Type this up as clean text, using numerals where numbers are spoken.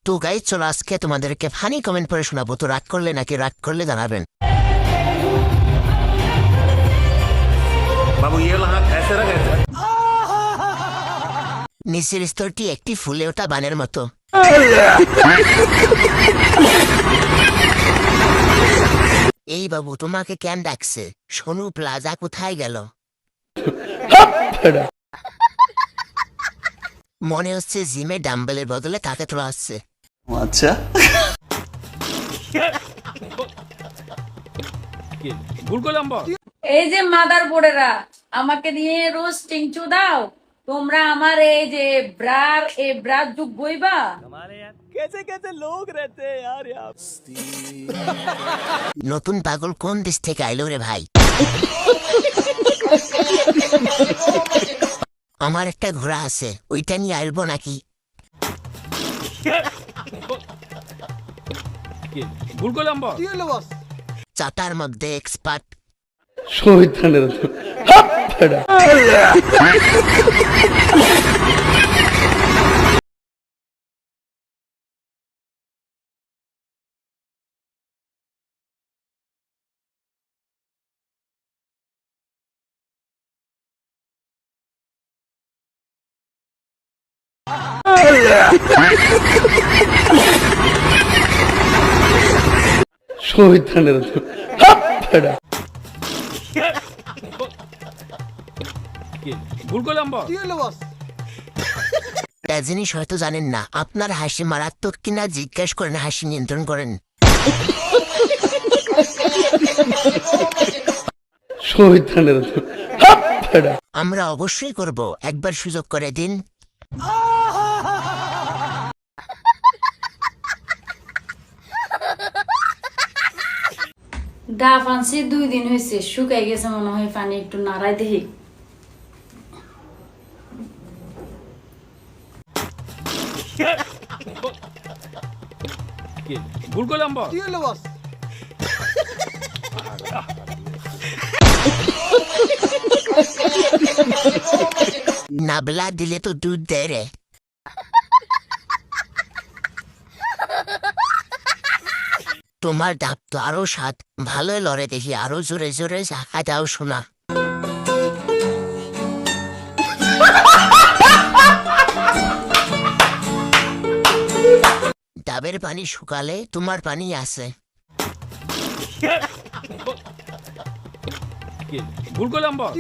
তো গাইজ চলো আজকে তোমাদেরকে ফানি কমেন্ট পড়ে শোনাবো। তো রাগ করলে নাকি রাগ করলে জানাবেন। बाबू ये हाथ ऐसे रख ऐसे। নিচের স্তরটি একটি ফুলে ওঠা বানের মতো। এই বাবু তোমাকে কেন ডাকছে? সোনু প্লাজা কোথায় গেল? মনে হচ্ছে জিমে ডাম্বেলের বদলে তাকে তোলা হচ্ছে। আচ্ছা ভুল করলাম বল। এই যে মাদার বোর্ডেরা আমাকে নিয়ে রোজ টিংচু দাও, তোমরা আমার এই যে ব্রার যুগ বইবা। নতুন পাগল কোন দেশ থেকে আইলো রে ভাই? আমার একটা ঘোড়া আছে, ওইটা নিয়ে আইলবো নাকি? ভুল করলাম বল। চাটার মধ্যে এক্সপার্ট। শহীদানের শহীদানের ভুল করলাম বল। একটা জিনিস হয়তো জানেন না, আপনার হাসি মারাত্মক কিনা জিজ্ঞেস করেন, হাসি নিয়ন্ত্রণ করেন। শহীদানের আমরা অবশ্যই করব, একবার সুযোগ করে দিন। ডাব আনছি 2 দিন হয়েছে, শুকাই গেছে মনে হয়, পানি একটু নাড়াই দেখি। ভুল করলাম বল। নাবলা দিলে তো দুধ দেয় রে। তোমার ডাব তো আরো স্বাদ, ভালোই লড়ে দেখি, আরো জোরে জোরে ঝাঁকা দাও শোনা। ডাবের পানি শুকালে তোমার পানি আছে। ভুল করলাম বল।